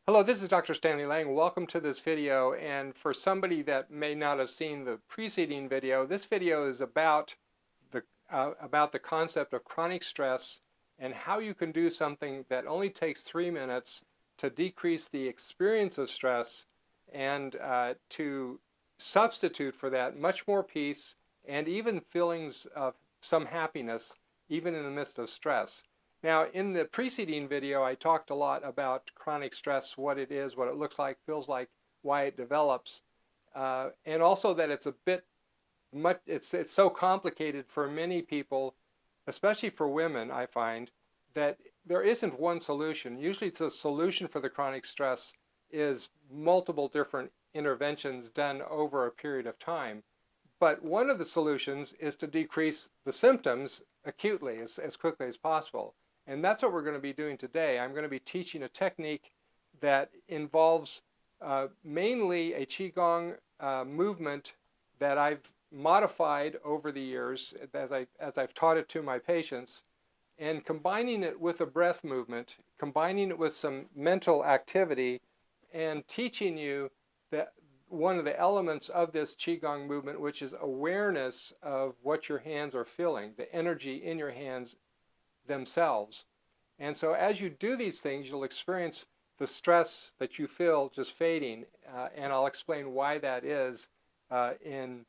Hello, this is Dr. Stanley Lang. Welcome to this video. And for somebody that may not have seen the preceding video, this video is about the concept of chronic stress and how you can do something that only takes 3 minutes to decrease the experience of stress and to substitute for that much more peace and even feelings of some happiness, even in the midst of stress. Now, in the preceding video, I talked a lot about chronic stress, what it is, what it looks like, feels like, why it develops, and also that it's a bit much. It's so complicated for many people, especially for women. I find that there isn't one solution. Usually, it's a solution for the chronic stress is multiple different interventions done over a period of time. But one of the solutions is to decrease the symptoms acutely as quickly as possible. And that's what we're going to be doing today. I'm going to be teaching a technique that involves mainly a Qigong movement that I've modified over the years as I've taught it to my patients, and combining it with a breath movement, combining it with some mental activity, and teaching you that one of the elements of this Qigong movement, which is awareness of what your hands are feeling, the energy in your hands themselves. And so as you do these things, you'll experience the stress that you feel just fading, and I'll explain why that is in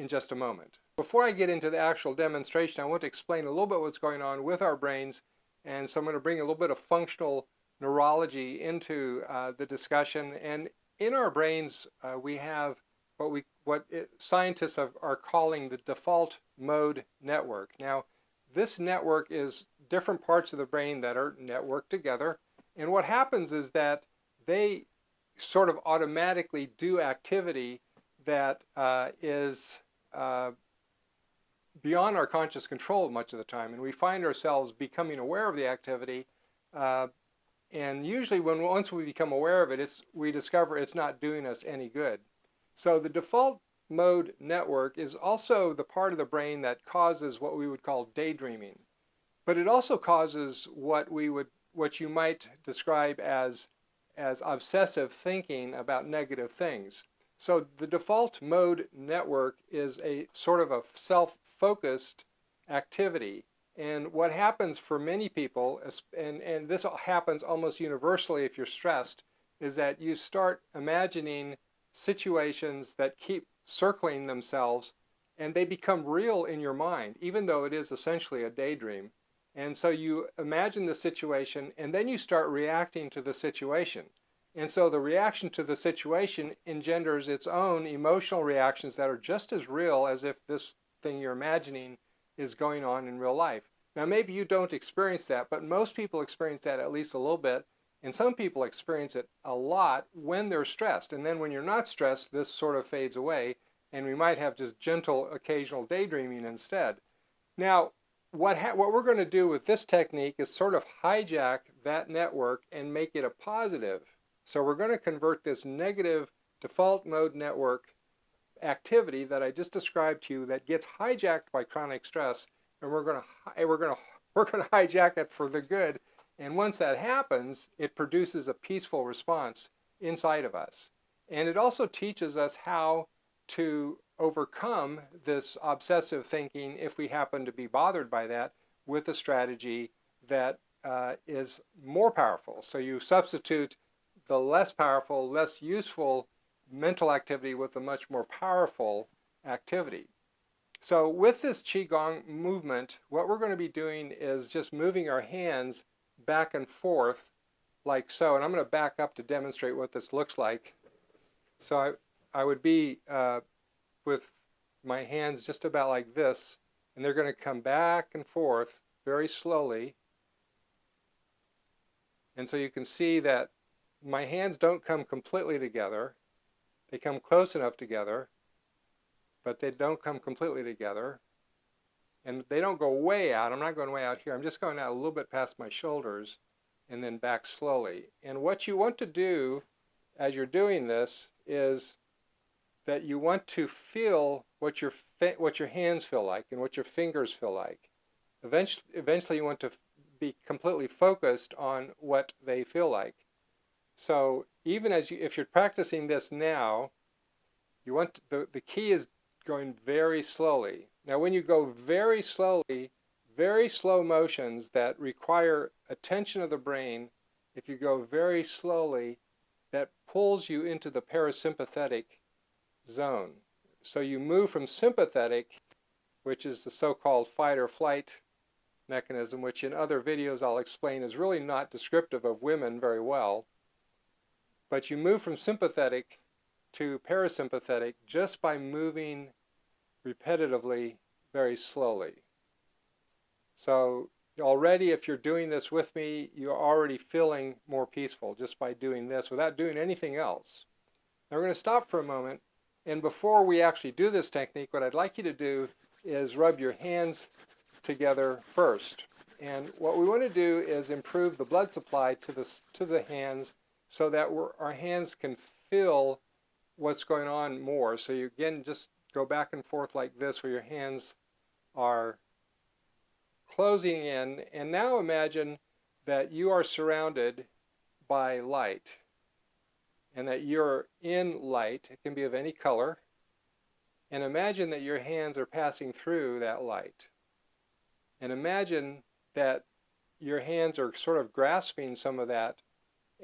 just a moment. Before I get into the actual demonstration, I want to explain a little bit what's going on with our brains, and so I'm going to bring a little bit of functional neurology into the discussion. And in our brains, we have what scientists are calling the default mode network. Now, this network is different parts of the brain that are networked together, and what happens is that they sort of automatically do activity that is beyond our conscious control much of the time, and we find ourselves becoming aware of the activity, and usually once we become aware of it, we discover it's not doing us any good. So the default mode network is also the part of the brain that causes what we would call daydreaming, but it also causes what you might describe as obsessive thinking about negative things. So the default mode network is a sort of a self-focused activity. And what happens for many people, and this happens almost universally if you're stressed, is that you start imagining situations that keep circling themselves, and they become real in your mind, even though it is essentially a daydream. And so you imagine the situation, and then you start reacting to the situation. And so the reaction to the situation engenders its own emotional reactions that are just as real as if this thing you're imagining is going on in real life. Now, maybe you don't experience that, but most people experience that at least a little bit. And some people experience it a lot when they're stressed. And then when you're not stressed, this sort of fades away, and we might have just gentle occasional daydreaming instead. Now, what we're going to do with this technique is sort of hijack that network and make it a positive. So we're going to convert this negative default mode network activity that I just described to you that gets hijacked by chronic stress, and we're going to hijack it for the good. And once that happens, it produces a peaceful response inside of us. And it also teaches us how to overcome this obsessive thinking if we happen to be bothered by that with a strategy that is more powerful. So you substitute the less powerful, less useful mental activity with a much more powerful activity. So with this Qigong movement, what we're going to be doing is just moving our hands back and forth like so. And I'm going to back up to demonstrate what this looks like. So I would be with my hands just about like this, and they're going to come back and forth very slowly. And so you can see that my hands don't come completely together. They come close enough together, but they don't come completely together. And they don't go way out. I'm not going way out here. I'm just going out a little bit past my shoulders and then back slowly. And what you want to do as you're doing this is that you want to feel what your hands feel like and what your fingers feel like. Eventually you want to be completely focused on what they feel like. So even if you're practicing this now, you want the key is going very slowly. Now when you go very slowly, very slow motions that require attention of the brain, if you go very slowly, that pulls you into the parasympathetic zone. So you move from sympathetic, which is the so-called fight or flight mechanism, which in other videos I'll explain is really not descriptive of women very well, but you move from sympathetic to parasympathetic just by moving repetitively very slowly. So already, if you're doing this with me, you're already feeling more peaceful just by doing this without doing anything else. Now we're going to stop for a moment, and before we actually do this technique, what I'd like you to do is rub your hands together first. And what we want to do is improve the blood supply to the hands so that our hands can feel what's going on more. So you again just go back and forth like this where your hands are closing in, and now imagine that you are surrounded by light and that you're in light. It can be of any color, and imagine that your hands are passing through that light, and imagine that your hands are sort of grasping some of that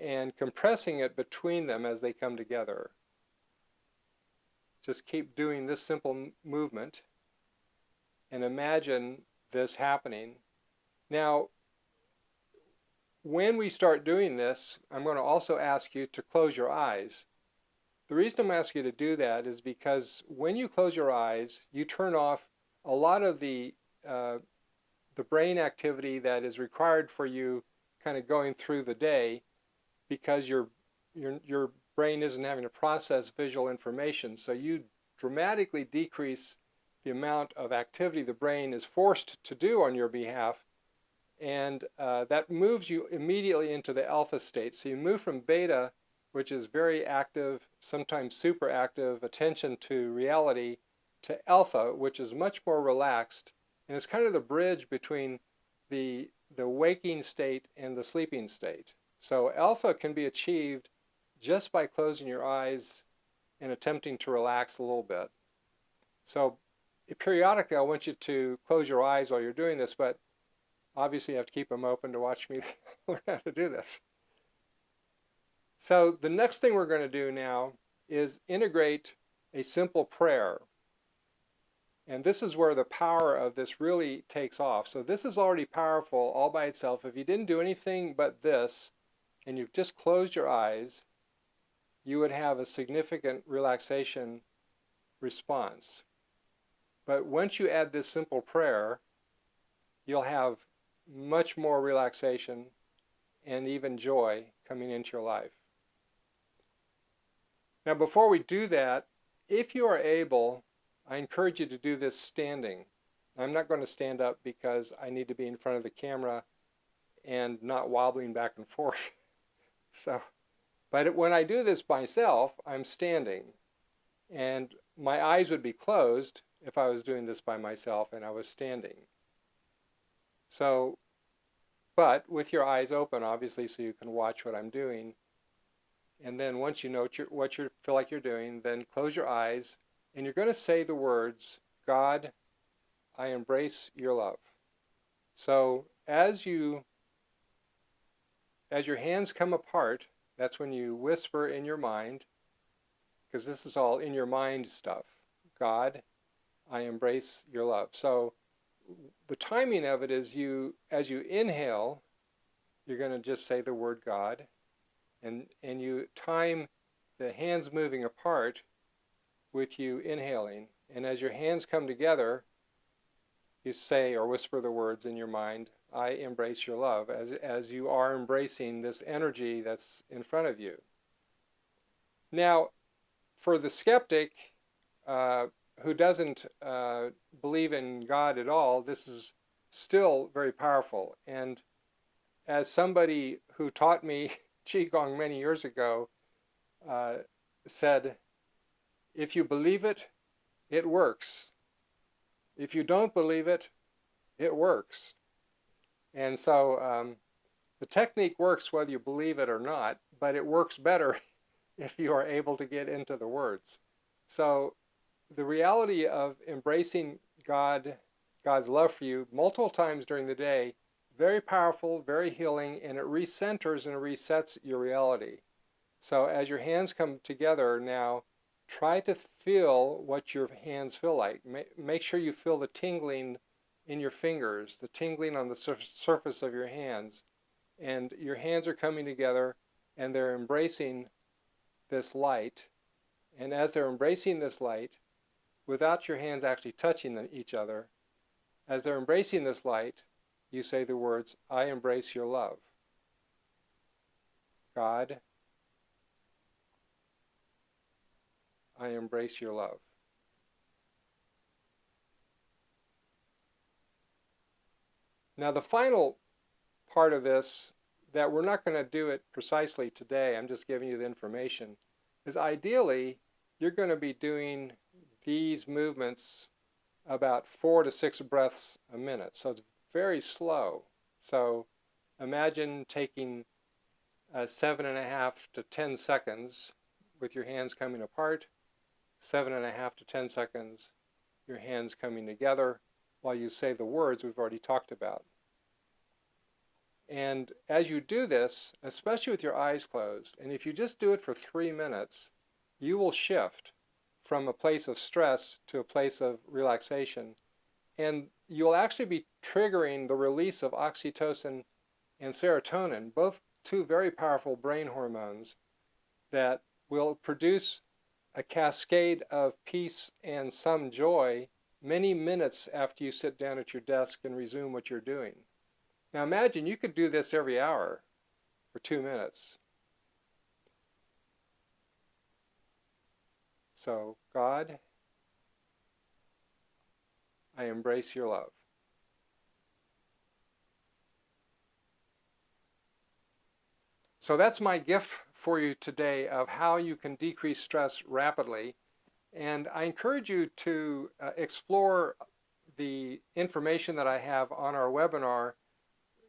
and compressing it between them as they come together. Just keep doing this simple movement and imagine this happening. Now, when we start doing this, I'm going to also ask you to close your eyes. The reason I'm asking you to do that is because when you close your eyes, you turn off a lot of the brain activity that is required for you kind of going through the day, because your brain isn't having to process visual information. So you dramatically decrease the amount of activity the brain is forced to do on your behalf, and that moves you immediately into the alpha state. So you move from beta, which is very active, sometimes super active, attention to reality, to alpha, which is much more relaxed, and it's kind of the bridge between the waking state and the sleeping state. So alpha can be achieved just by closing your eyes and attempting to relax a little bit. So periodically I want you to close your eyes while you're doing this, but obviously you have to keep them open to watch me learn how to do this. So the next thing we're going to do now is integrate a simple prayer. And this is where the power of this really takes off. So this is already powerful all by itself. If you didn't do anything but this, and you've just closed your eyes, you would have a significant relaxation response. But once you add this simple prayer, you'll have much more relaxation and even joy coming into your life. Now, before we do that, if you are able, I encourage you to do this standing. I'm not going to stand up because I need to be in front of the camera and not wobbling back and forth. But when I do this myself, I'm standing, and my eyes would be closed if I was doing this by myself and I was standing. So, but with your eyes open, obviously, so you can watch what I'm doing. And then once you know what you feel like you're doing, then close your eyes, and you're going to say the words, God, I embrace your love. So as your hands come apart, that's when you whisper in your mind, because this is all in your mind stuff. God, I embrace your love. So the timing of it is as you inhale, you're going to just say the word God, and you time the hands moving apart with you inhaling. And as your hands come together, you say or whisper the words in your mind, I embrace your love, as you are embracing this energy that's in front of you. Now, for the skeptic who doesn't believe in God at all, this is still very powerful. And as somebody who taught me Qigong many years ago said, if you believe it, it works. If you don't believe it, it works. And so the technique works whether you believe it or not, but it works better if you are able to get into the words. So the reality of embracing God's love for you multiple times during the day, very powerful, very healing, and it recenters and resets your reality. So as your hands come together now, try to feel what your hands feel like. Make sure you feel the tingling in your fingers, the tingling on the surface of your hands. And your hands are coming together and they're embracing this light. And as they're embracing this light, without your hands actually touching each other, as they're embracing this light, you say the words, I embrace your love. God, I embrace your love. Now the final part of this, that we're not going to do it precisely today, I'm just giving you the information, is ideally you're going to be doing these movements about 4 to 6 breaths a minute. So it's very slow. So imagine taking 7.5 to 10 seconds with your hands coming apart, 7.5 to 10 seconds, your hands coming together while you say the words we've already talked about. And as you do this, especially with your eyes closed, and if you just do it for 3 minutes, you will shift from a place of stress to a place of relaxation. And you'll actually be triggering the release of oxytocin and serotonin, both two very powerful brain hormones that will produce a cascade of peace and some joy many minutes after you sit down at your desk and resume what you're doing. Now imagine you could do this every hour for 2 minutes. So, God, I embrace your love. So that's my gift for you today of how you can decrease stress rapidly. And I encourage you to explore the information that I have on our webinar.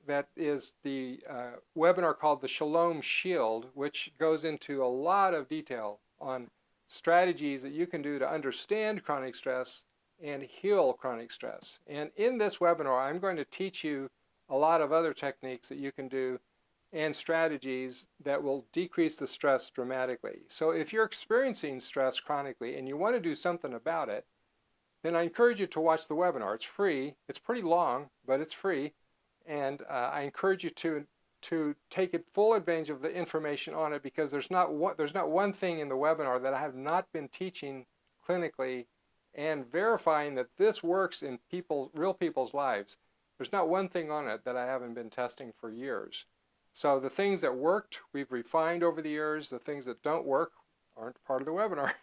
That is the webinar called the Shalom Shield, which goes into a lot of detail on strategies that you can do to understand chronic stress and heal chronic stress. And in this webinar, I'm going to teach you a lot of other techniques that you can do and strategies that will decrease the stress dramatically. So if you're experiencing stress chronically and you want to do something about it, then I encourage you to watch the webinar. It's free. It's pretty long, but it's free. And I encourage you to take full advantage of the information on it, because there's not one thing in the webinar that I have not been teaching clinically and verifying that this works in real people's lives. There's not one thing on it that I haven't been testing for years. So the things that worked, we've refined over the years. The things that don't work aren't part of the webinar.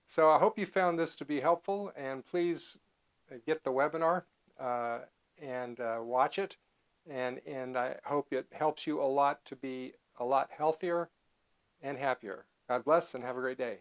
So I hope you found this to be helpful, and please get the webinar and watch it. And I hope it helps you a lot to be a lot healthier and happier. God bless and have a great day.